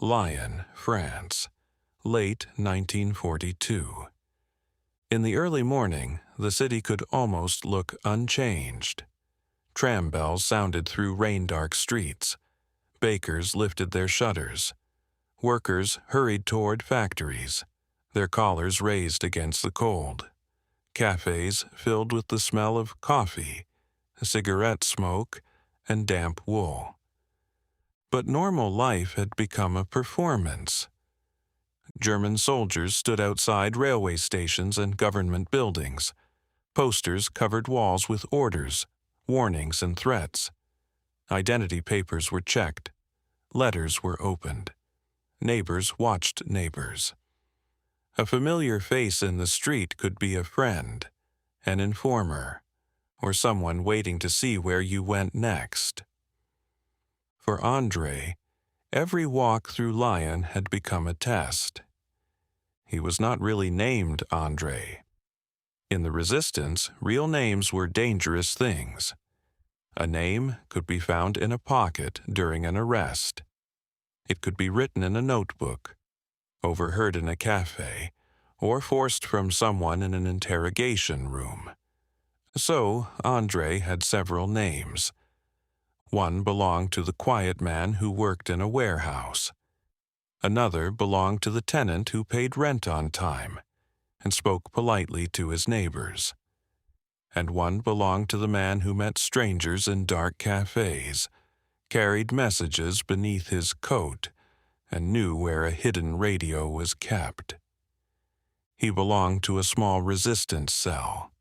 Lyon, France, late 1942. In the early morning, the city could almost look unchanged. Tram bells sounded through rain-dark streets. Bakers lifted their shutters. Workers hurried toward factories, their collars raised against the cold. Cafes filled with the smell of coffee, cigarette smoke, and damp wool. But normal life had become a performance. German soldiers stood outside railway stations and government buildings. Posters covered walls with orders, warnings, and threats. Identity papers were checked. Letters were opened. Neighbors watched neighbors. A familiar face in the street could be a friend, an informer, or someone waiting to see where you went next. For André, every walk through Lyon had become a test. He was not really named André. In the Resistance, real names were dangerous things. A name could be found in a pocket during an arrest. It could be written in a notebook, overheard in a cafe, or forced from someone in an interrogation room. So, André had several names. One belonged to the quiet man who worked in a warehouse. Another belonged to the tenant who paid rent on time and spoke politely to his neighbors. And one belonged to the man who met strangers in dark cafes, carried messages beneath his coat, and knew where a hidden radio was kept. He belonged to a small resistance cell.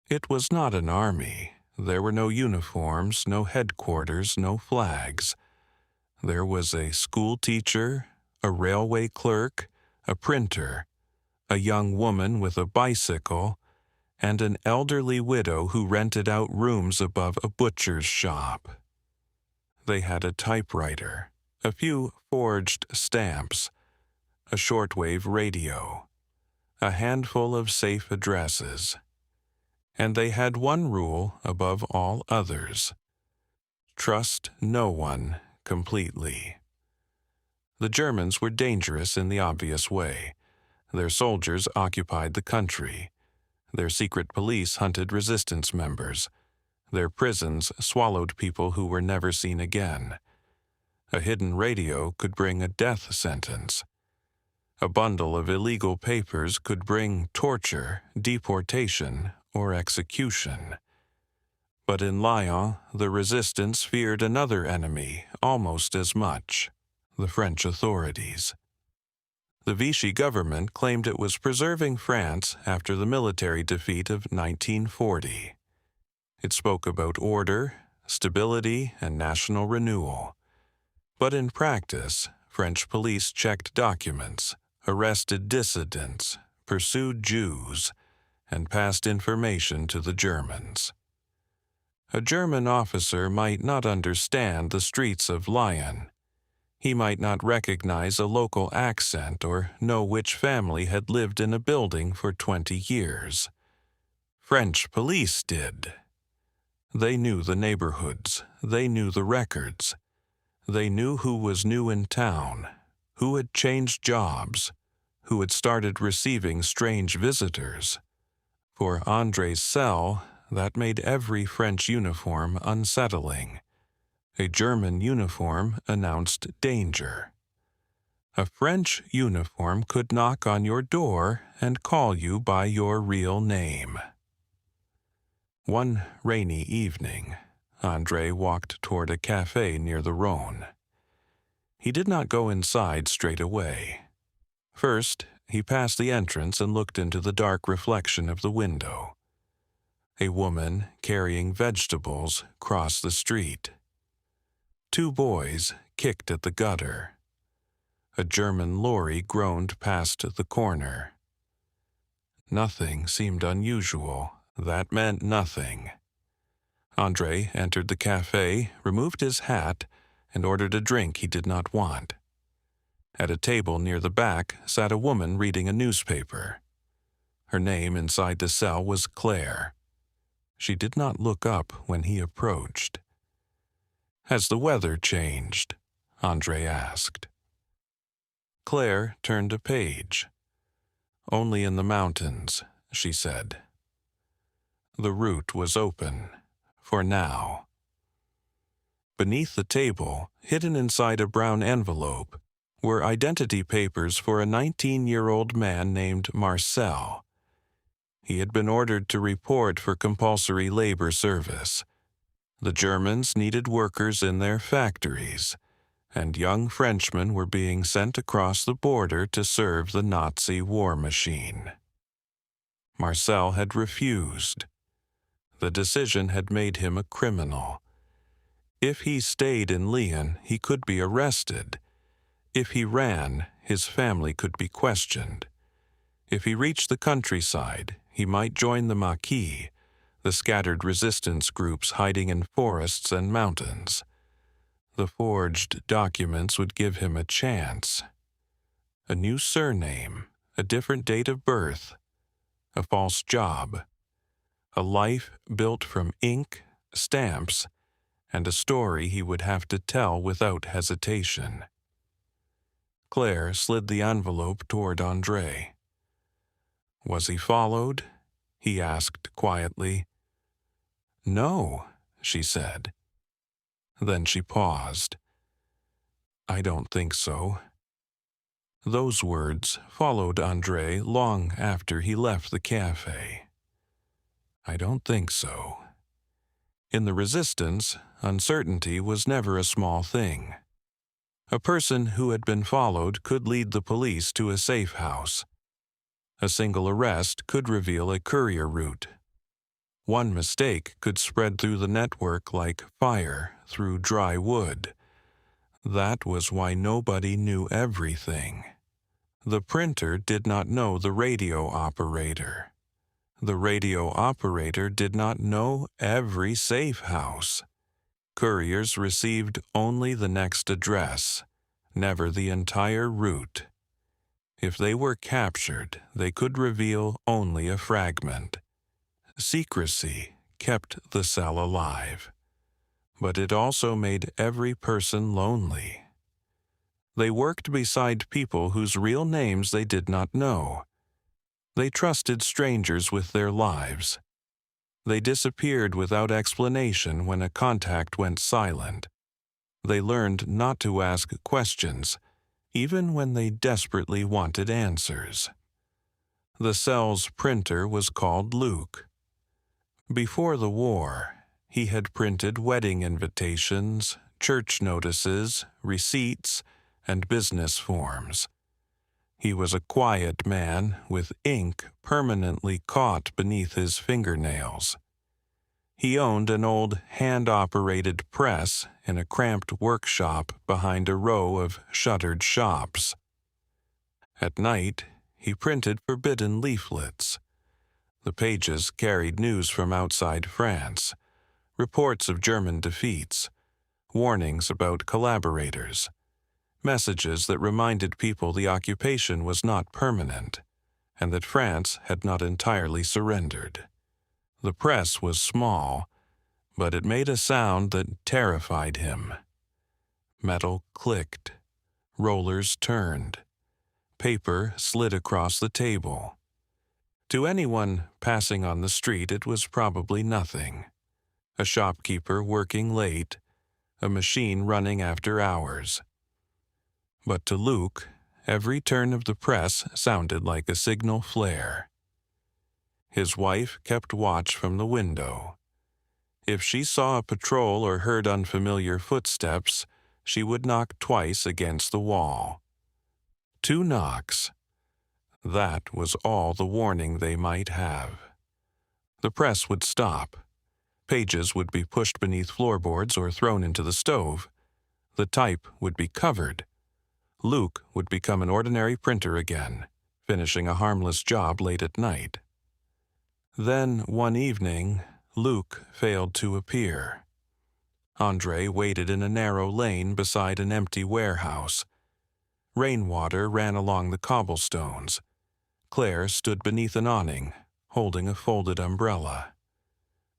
It was not an army. There were no uniforms, no headquarters, no flags. There was a school teacher, a railway clerk, a printer, a young woman with a bicycle, and an elderly widow who rented out rooms above a butcher's shop. They had a typewriter, a few forged stamps, a shortwave radio, a handful of safe addresses. And they had one rule above all others: trust no one completely. The Germans were dangerous in the obvious way. Their soldiers occupied the country. Their secret police hunted resistance members. Their prisons swallowed people who were never seen again. A hidden radio could bring a death sentence. A bundle of illegal papers could bring torture, deportation, or execution. But in Lyon, the resistance feared another enemy almost as much: the French authorities. The Vichy government claimed it was preserving France after the military defeat of 1940. It spoke about order, stability, and national renewal. But in practice, French police checked documents, arrested dissidents, pursued Jews, and passed information to the Germans. A German officer might not understand the streets of Lyon. He might not recognize a local accent or know which family had lived in a building for 20 years. French police did. They knew the neighborhoods. They knew the records. They knew who was new in town, who had changed jobs, who had started receiving strange visitors. For André's cell, that made every French uniform unsettling. A German uniform announced danger. A French uniform could knock on your door and call you by your real name. One rainy evening, André walked toward a cafe near the Rhône. He did not go inside straight away. First, he passed the entrance and looked into the dark reflection of the window. A woman carrying vegetables crossed the street. Two boys kicked at the gutter. A German lorry groaned past the corner. Nothing seemed unusual. That meant nothing. André entered the cafe, removed his hat, and ordered a drink he did not want. At a table near the back sat a woman reading a newspaper. Her name inside the cell was Claire. She did not look up when he approached. "Has the weather changed?" André asked. Claire turned a page. "Only in the mountains," she said. The route was open, for now. Beneath the table, hidden inside a brown envelope, were identity papers for a 19-year-old man named Marcel. He had been ordered to report for compulsory labor service. The Germans needed workers in their factories, and young Frenchmen were being sent across the border to serve the Nazi war machine. Marcel had refused. The decision had made him a criminal. If he stayed in Lyon, he could be arrested. If he ran, his family could be questioned. If he reached the countryside, he might join the Maquis, the scattered resistance groups hiding in forests and mountains. The forged documents would give him a chance. A new surname, a different date of birth, a false job, a life built from ink, stamps, and a story he would have to tell without hesitation. Claire slid the envelope toward André. "Was he followed?" he asked quietly. "No," she said. Then she paused. "I don't think so." Those words followed André long after he left the cafe. "I don't think so." In the resistance, uncertainty was never a small thing. A person who had been followed could lead the police to a safe house. A single arrest could reveal a courier route. One mistake could spread through the network like fire through dry wood. That was why nobody knew everything. The printer did not know the radio operator. The radio operator did not know every safe house. Couriers received only the next address, never the entire route. If they were captured, they could reveal only a fragment. Secrecy kept the cell alive, but it also made every person lonely. They worked beside people whose real names they did not know. They trusted strangers with their lives. They disappeared without explanation when a contact went silent. They learned not to ask questions, even when they desperately wanted answers. The cell's printer was called Luke. Before the war, he had printed wedding invitations, church notices, receipts, and business forms. He was a quiet man with ink permanently caught beneath his fingernails. He owned an old hand-operated press in a cramped workshop behind a row of shuttered shops. At night, he printed forbidden leaflets. The pages carried news from outside France, reports of German defeats, warnings about collaborators, messages that reminded people the occupation was not permanent, and that France had not entirely surrendered. The press was small, but it made a sound that terrified him. Metal clicked, rollers turned, paper slid across the table. To anyone passing on the street, it was probably nothing. A shopkeeper working late, a machine running after hours. But to Luke, every turn of the press sounded like a signal flare. His wife kept watch from the window. If she saw a patrol or heard unfamiliar footsteps, she would knock twice against the wall. 2 knocks. That was all the warning they might have. The press would stop. Pages would be pushed beneath floorboards or thrown into the stove. The type would be covered. Luke would become an ordinary printer again, finishing a harmless job late at night. Then, one evening, Luke failed to appear. André waited in a narrow lane beside an empty warehouse. Rainwater ran along the cobblestones. Claire stood beneath an awning, holding a folded umbrella.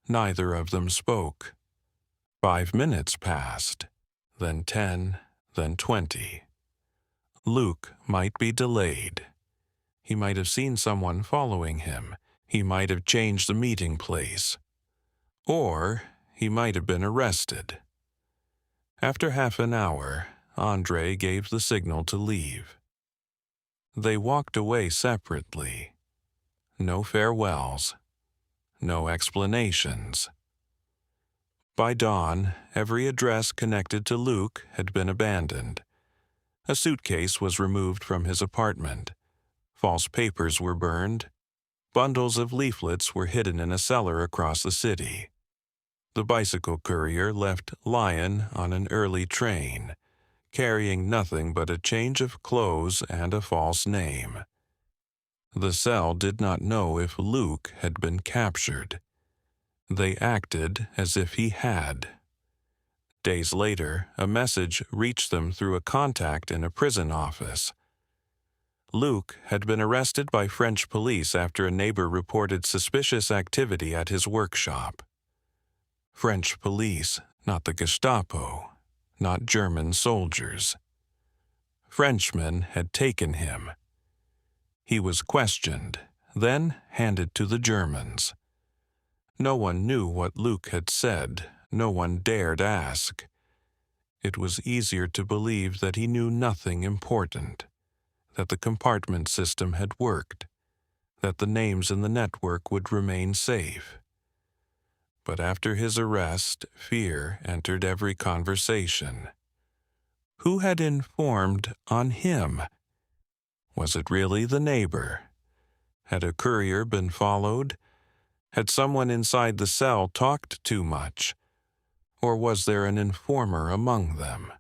Neither of them spoke. 5 minutes passed, then 10, then 20. Luke might be delayed. He might have seen someone following him. He might have changed the meeting place. Or he might have been arrested. After half an hour, Andre gave the signal to leave. They walked away separately. No farewells. No explanations. By dawn, every address connected to Luke had been abandoned. A suitcase was removed from his apartment. False papers were burned. Bundles of leaflets were hidden in a cellar across the city. The bicycle courier left Lyon on an early train, carrying nothing but a change of clothes and a false name. The cell did not know if Luke had been captured. They acted as if he had. Days later, a message reached them through a contact in a prison office. Luke had been arrested by French police after a neighbor reported suspicious activity at his workshop. French police, not the Gestapo, not German soldiers. Frenchmen had taken him. He was questioned, then handed to the Germans. No one knew what Luke had said. No one dared ask. It was easier to believe that he knew nothing important, that the compartment system had worked, that the names in the network would remain safe. But after his arrest, fear entered every conversation. Who had informed on him? Was it really the neighbor? Had a courier been followed? Had someone inside the cell talked too much? Or was there an informer among them?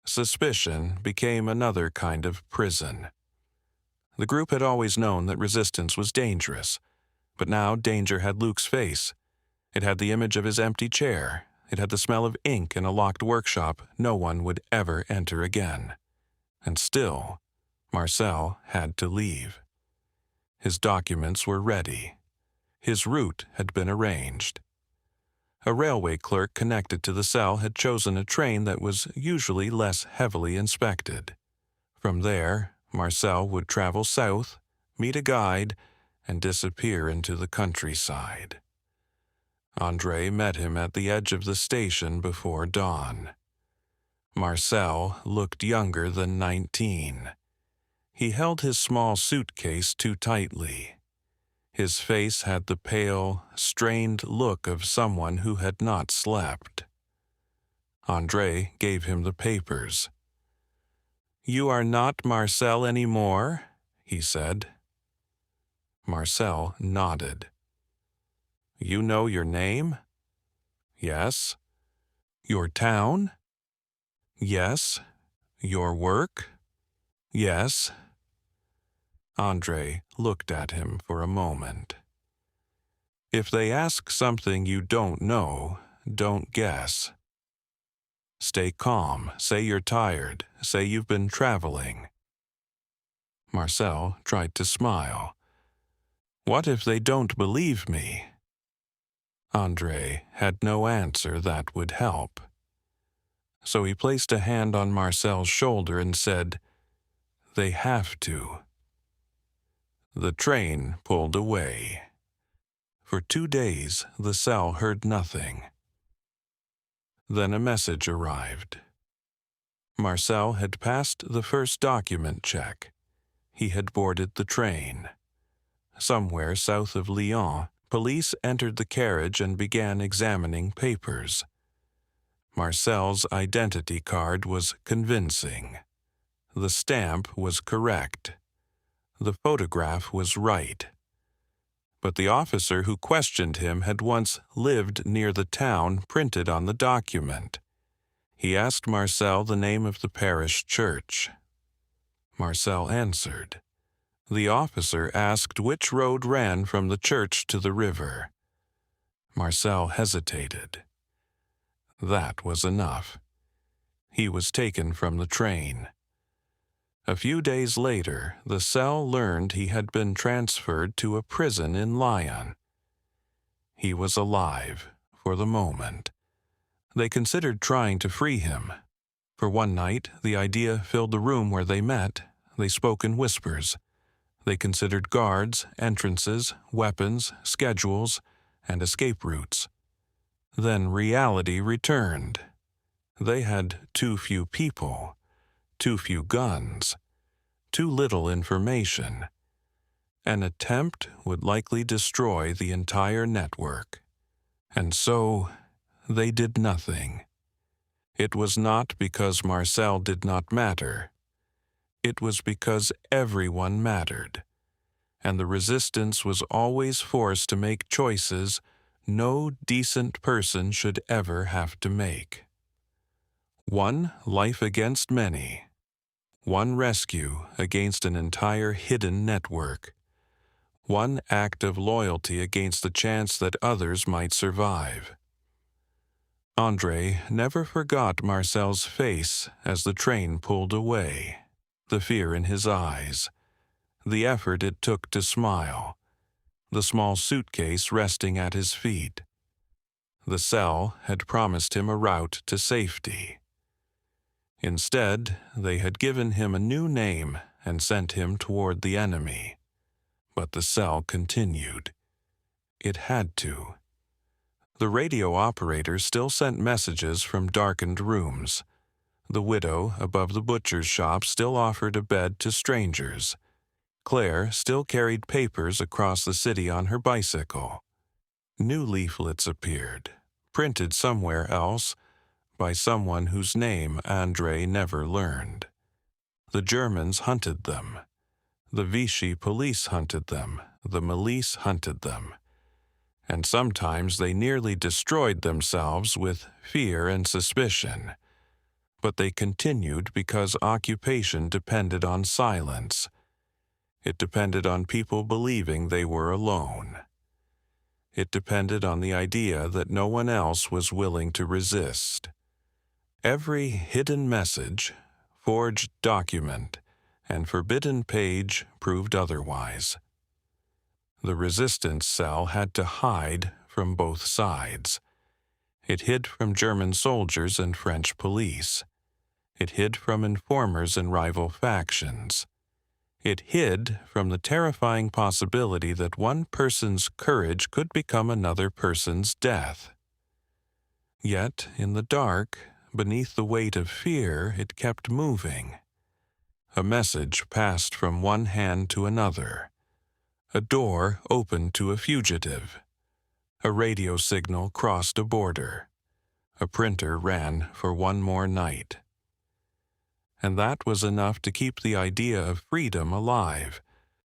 Suspicion became another kind of prison. The group had always known that resistance was dangerous, but now danger had Luke's face. It had the image of his empty chair. It had the smell of ink in a locked workshop no one would ever enter again. And still, Marcel had to leave. His documents were ready. His route had been arranged. A railway clerk connected to the cell had chosen a train that was usually less heavily inspected. From there, Marcel would travel south, meet a guide, and disappear into the countryside. Andre met him at the edge of the station before dawn. Marcel looked younger than 19. He held his small suitcase too tightly. His face had the pale, strained look of someone who had not slept. Andre gave him the papers. "You are not Marcel anymore?" he said. Marcel nodded. "You know your name?" "Yes." "Your town?" "Yes." "Your work?" "Yes." Andre looked at him for a moment. If they ask something you don't know, don't guess. Stay calm. Say you're tired. Say you've been traveling. Marcel tried to smile. What if they don't believe me? Andre had no answer that would help. So he placed a hand on Marcel's shoulder and said, "They have to." The train pulled away. For 2 days, the cell heard nothing. Then a message arrived. Marcel had passed the first document check. He had boarded the train. Somewhere south of Lyon, police entered the carriage and began examining papers. Marcel's identity card was convincing. The stamp was correct. The photograph was right. But the officer who questioned him had once lived near the town printed on the document. He asked Marcel the name of the parish church. Marcel answered. The officer asked which road ran from the church to the river. Marcel hesitated. That was enough. He was taken from the train. A few days later, the cell learned he had been transferred to a prison in Lyon. He was alive, for the moment. They considered trying to free him. For one night, the idea filled the room where they met. They spoke in whispers. They considered guards, entrances, weapons, schedules, and escape routes. Then reality returned. They had too few people, too few guns, too little information. An attempt would likely destroy the entire network. And so, they did nothing. It was not because Marcel did not matter. It was because everyone mattered, and the resistance was always forced to make choices no decent person should ever have to make. One life against many. One rescue against an entire hidden network. One act of loyalty against the chance that others might survive. André never forgot Marcel's face as the train pulled away, the fear in his eyes, the effort it took to smile, the small suitcase resting at his feet. The cell had promised him a route to safety. Instead, they had given him a new name and sent him toward the enemy. But the cell continued. It had to. The radio operator still sent messages from darkened rooms. The widow above the butcher's shop still offered a bed to strangers. Claire still carried papers across the city on her bicycle. New leaflets appeared, printed somewhere else, by someone whose name André never learned. The Germans hunted them. The Vichy police hunted them. The milice hunted them. And sometimes they nearly destroyed themselves with fear and suspicion. But they continued because occupation depended on silence. It depended on people believing they were alone. It depended on the idea that no one else was willing to resist. Every hidden message, forged document, and forbidden page proved otherwise. The resistance cell had to hide from both sides. It hid from German soldiers and French police. It hid from informers and rival factions. It hid from the terrifying possibility that one person's courage could become another person's death. Yet, in the dark, beneath the weight of fear, it kept moving. A message passed from one hand to another. A door opened to a fugitive. A radio signal crossed a border. A printer ran for one more night. And that was enough to keep the idea of freedom alive,